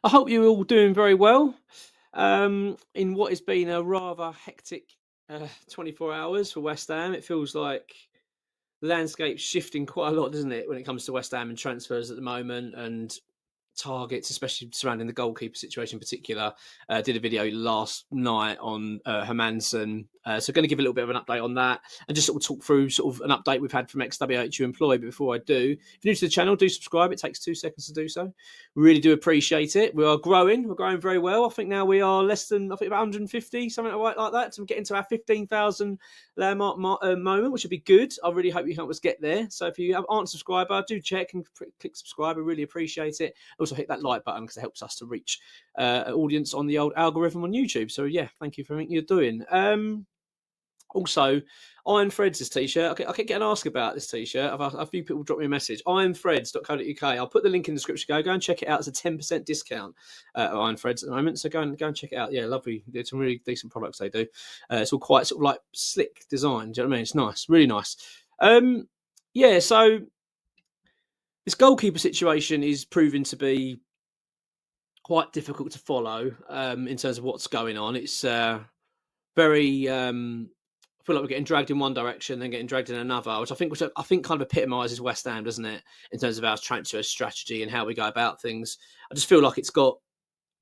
I hope you're all doing very well. In what has been a rather hectic 24 hours for West Ham, it feels like the landscape's shifting quite a lot, doesn't it, when it comes to West Ham and transfers at the moment and targets, especially surrounding the goalkeeper situation in particular. Did a video last night on Hermansen. So going to give a little bit of an update on that and just sort of talk through sort of an update we've had from ExWHUEmployee. But before I do, if you're new to the channel, do subscribe. It takes 2 seconds to do so. Really do appreciate it. We are growing. We're growing very well. I think now we are less than, I think about 150, something like that. To get into our 15,000 landmark moment, which would be good. I really hope you help us get there. So if you aren't a subscriber, do check and click subscribe. I really appreciate it. Also hit that like button because it helps us to reach an audience on the old algorithm on YouTube. So yeah, thank you for everything you're doing. Also, Iron Threads this t-shirt. I keep getting asked about this t-shirt. A few people drop me a message. Ironthreads.co.uk. I'll put the link in the description. Go and check it out. It's a 10% discount at Iron Threads at the moment. So go and check it out. Yeah, lovely. There's some really decent products they do. It's all quite sort of like slick design. Do you know what I mean? It's nice, really nice. Yeah. So this goalkeeper situation is proving to be quite difficult to follow in terms of what's going on. It's very. I feel like we're getting dragged in one direction, then getting dragged in another, which I think kind of epitomises West Ham, doesn't it, in terms of our transfer strategy and how we go about things. I just feel like it's got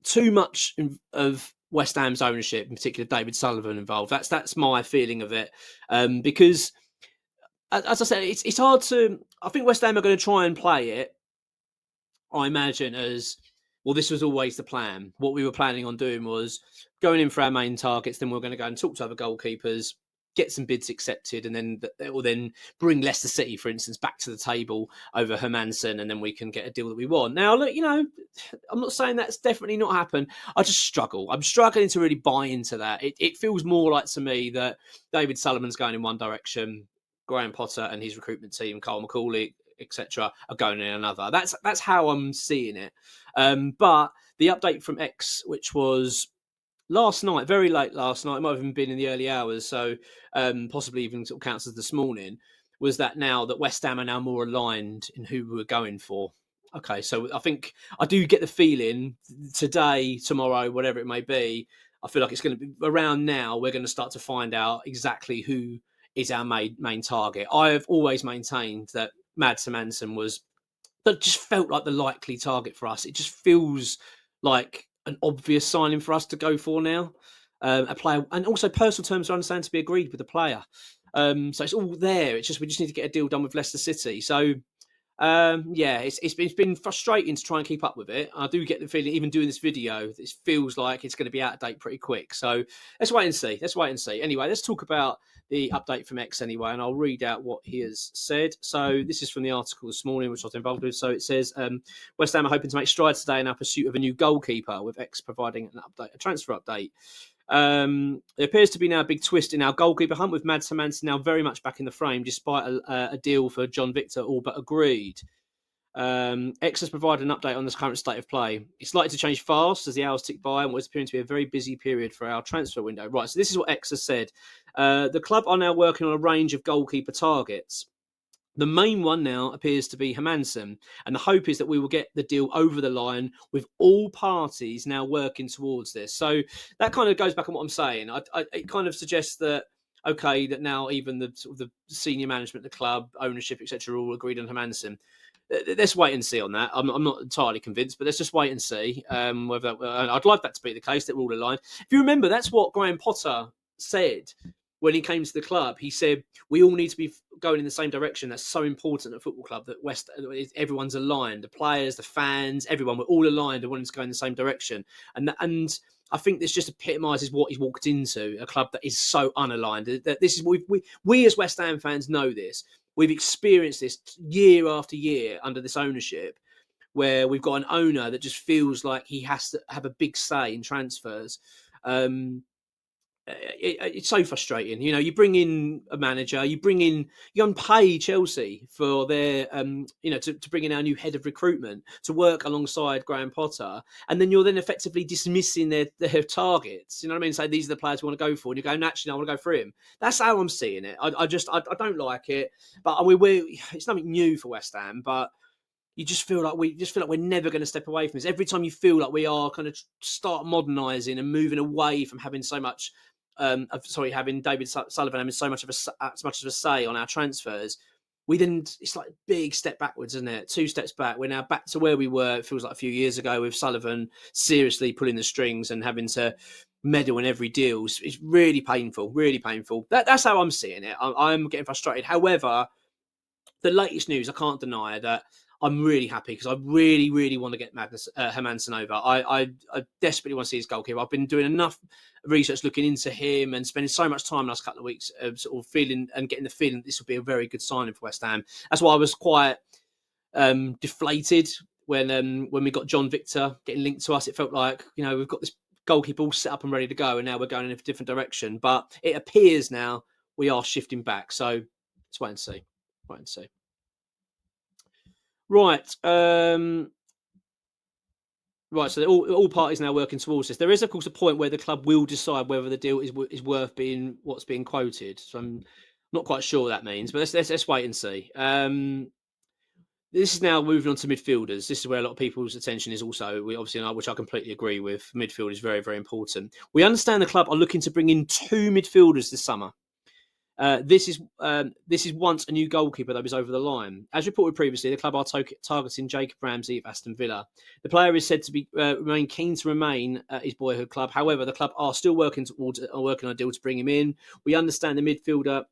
too much of West Ham's ownership, in particular David Sullivan, involved. That's my feeling of it, because as I said, it's hard to. I think West Ham are going to try and play it, I imagine, as well. This was always the plan. What we were planning on doing was going in for our main targets. Then we're going to go and talk to other goalkeepers, get some bids accepted, and then it will then bring Leicester City, for instance, back to the table over Hermansen, and then we can get a deal that we want. Now, look, I'm not saying that's definitely not happened. I just struggle. I'm struggling to really buy into that. It feels more like to me that David Sullivan's going in one direction, Graham Potter and his recruitment team, Carl McCauley, etc., are going in another. That's how I'm seeing it. But the update from X, which was last night, very late last night, it might have even been in the early hours, so possibly even sort of counts as this morning, was that now that West Ham are now more aligned in who we're going for. Okay, so I think I do get the feeling today, tomorrow, whatever it may be, I feel like it's going to be around now, we're going to start to find out exactly who is our main target. I have always maintained that Mads Hermansen just felt like the likely target for us. It just feels like an obvious signing for us to go for now. A player, and also personal terms are understand to be agreed with the player. So it's all there. It's just we just need to get a deal done with Leicester City. So yeah, it's been frustrating to try and keep up with it. I do get the feeling, even doing this video, it feels like it's going to be out of date pretty quick. So let's wait and see. Anyway, let's talk about the update from X anyway, and I'll read out what he has said. So this is from the article this morning, which I was involved with. So it says, West Ham are hoping to make strides today in our pursuit of a new goalkeeper, with X providing a transfer update. There appears to be now a big twist in our goalkeeper hunt, with Mads Hermansen now very much back in the frame, despite a deal for John Victor all but agreed. X has provided an update on this current state of play. It's likely to change fast as the hours tick by and what is appearing to be a very busy period for our transfer window. Right, so this is what X has said. The club are now working on a range of goalkeeper targets. The main one now appears to be Hermansen, and the hope is that we will get the deal over the line with all parties now working towards this. So that kind of goes back on what I'm saying. It kind of suggests that, okay, that now even the sort of the senior management, the club, ownership, etc., all agreed on Hermansen. Let's wait and see on that. I'm not entirely convinced, but let's just wait and see whether I'd like that to be the case, that we're all aligned. If you remember, that's what Graham Potter said when he came to the club. He said, we all need to be going in the same direction. That's so important at a football club, that everyone's aligned. The players, the fans, everyone, we're all aligned and wanting to go in the same direction. And I think this just epitomises what he's walked into, a club that is so unaligned. That this is we as West Ham fans know this. We've experienced this year after year under this ownership, where we've got an owner that just feels like he has to have a big say in transfers. It's so frustrating. You bring in a manager, you unpay Chelsea for their, to bring in our new head of recruitment to work alongside Graham Potter, and then you're then effectively dismissing their targets. You know what I mean? Say these are the players we want to go for, and you go, naturally, I want to go for him. That's how I'm seeing it. I don't like it, but it's nothing new for West Ham, but you just feel like we're never going to step away from this. Every time you feel like we are kind of start modernising and moving away from having so much, having David Sullivan having so much of a say on our transfers, we then it's like a big step backwards, isn't it? 2 steps back. We're now back to where we were. It feels like a few years ago with Sullivan seriously pulling the strings and having to meddle in every deal. It's really painful, really painful. That's how I'm seeing it. I'm getting frustrated. However, the latest news, I can't deny that I'm really happy because I really, really want to get Mads Hermansen over. I desperately want to see his goalkeeper. I've been doing enough research looking into him and spending so much time in the last couple of weeks sort of feeling and getting the feeling that this will be a very good signing for West Ham. That's why I was quite deflated when we got John Victor getting linked to us. It felt like, we've got this goalkeeper all set up and ready to go, and now we're going in a different direction. But it appears now we are shifting back. So let's wait and see. Wait and see. Right. Right. So all parties now working towards this. There is, of course, a point where the club will decide whether the deal is worth being what's being quoted. So I'm not quite sure what that means, but let's wait and see. This is now moving on to midfielders. This is where a lot of people's attention is also. We obviously know, which I completely agree with. Midfield is very, very important. We understand the club are looking to bring in 2 midfielders this summer. This is once a new goalkeeper that was over the line. As reported previously, the club are targeting Jacob Ramsey of Aston Villa. The player is said to be remain keen to remain at his boyhood club. However, the club are still working on a deal to bring him in. We understand a midfielder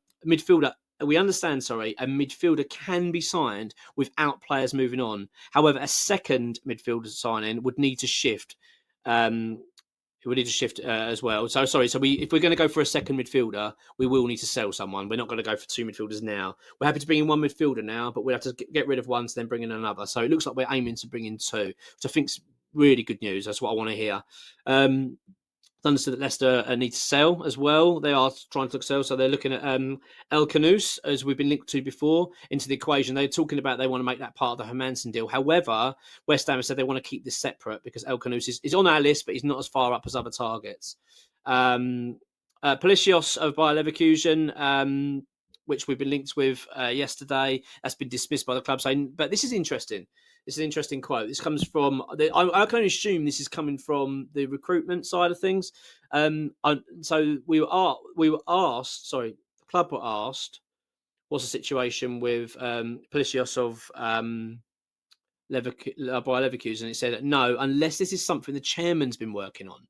can be signed without players moving on. However, a second midfielder signing would need to shift. We need to shift as well. So sorry. So if we're going to go for a second midfielder, we will need to sell someone. We're not going to go for 2 midfielders now. We're happy to bring in 1 midfielder now, but we'll have to get rid of one to then bring in another. So it looks like we're aiming to bring in 2, which I think's really good news. That's what I want to hear. Understood that Leicester need to sell as well. They are trying to sell, so they're looking at El Canouse, as we've been linked to before, into the equation. They're talking about they want to make that part of the Hermansen deal. However, West Ham said they want to keep this separate because El Canouse is on our list, but he's not as far up as other targets. Palacios of Bayer Leverkusen, which we've been linked with yesterday, that's been dismissed by the club. Saying, but this is interesting. This is an interesting quote. This comes from, I can only assume this is coming from the recruitment side of things. So we were asked, the club were asked, what's the situation with Palacios of Bayer Leverkusen? And it said, no, unless this is something the chairman's been working on.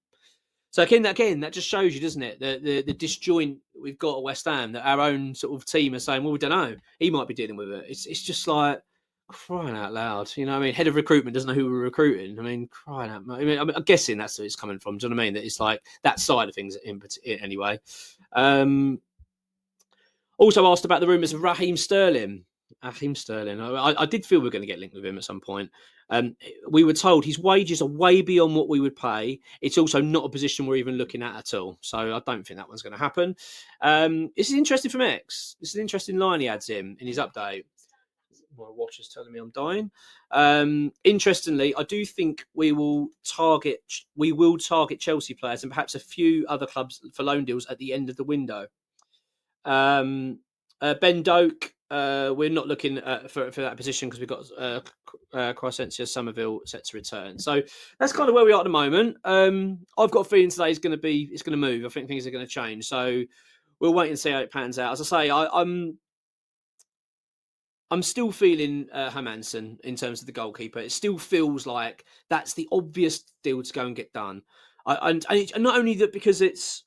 So again, that just shows you, doesn't it, the disjoint we've got at West Ham, that our own sort of team are saying, well, we don't know. He might be dealing with it. It's just like, crying out loud, I mean, head of recruitment doesn't know who we're recruiting. I mean, crying out. I'm guessing that's where it's coming from. Do you know what I mean? That it's like that side of things anyway. Also asked about the rumours of Raheem Sterling. I did feel we were going to get linked with him at some point. We were told his wages are way beyond what we would pay. It's also not a position we're even looking at all. So I don't think that one's going to happen. This is interesting from X. This is an interesting line he adds in his update. My watch is telling me I'm dying. Interestingly, I do think we will target Chelsea players and perhaps a few other clubs for loan deals at the end of the window. Ben Doak, we're not looking for that position because we've got Crescentia Somerville set to return. So that's kind of where we are at the moment. I've got a feeling today it's going to move. I think things are going to change. So we'll wait and see how it pans out. As I say, I'm still feeling Hermansen in terms of the goalkeeper. It still feels like that's the obvious deal to go and get done. And not only that, because it's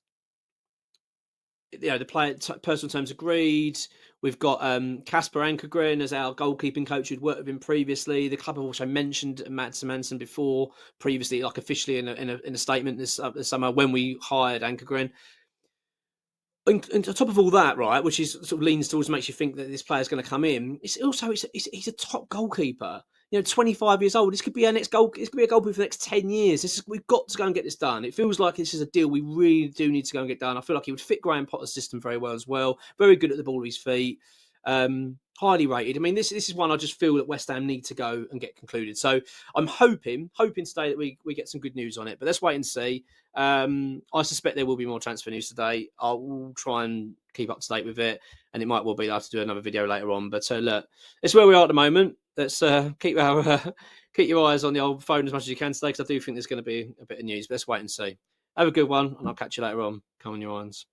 the player personal terms agreed. We've got Kasper Ankergren as our goalkeeping coach who'd worked with him previously. The club have also mentioned Mads Hermansen before, previously, like officially in a statement this summer when we hired Ankergren. And on top of all that, right, which is sort of leans towards makes you think that this player's going to come in. It's also he's a top goalkeeper. 25 years old. This could be our next goal. This could be a goalkeeper for the next 10 years. We've got to go and get this done. It feels like this is a deal we really do need to go and get done. I feel like he would fit Graham Potter's system very well as well. Very good at the ball of his feet. Highly rated. I mean, this is one I just feel that West Ham need to go and get concluded. So I'm hoping today that we get some good news on it. But let's wait and see. I suspect there will be more transfer news today. I will try and keep up to date with it, and it might well be that I have to do another video later on. But look, it's where we are at the moment. Let's keep your eyes on the old phone as much as you can today, because I do think there's going to be a bit of news. But let's wait and see. Have a good one, and I'll catch you later on. Come on, your irons.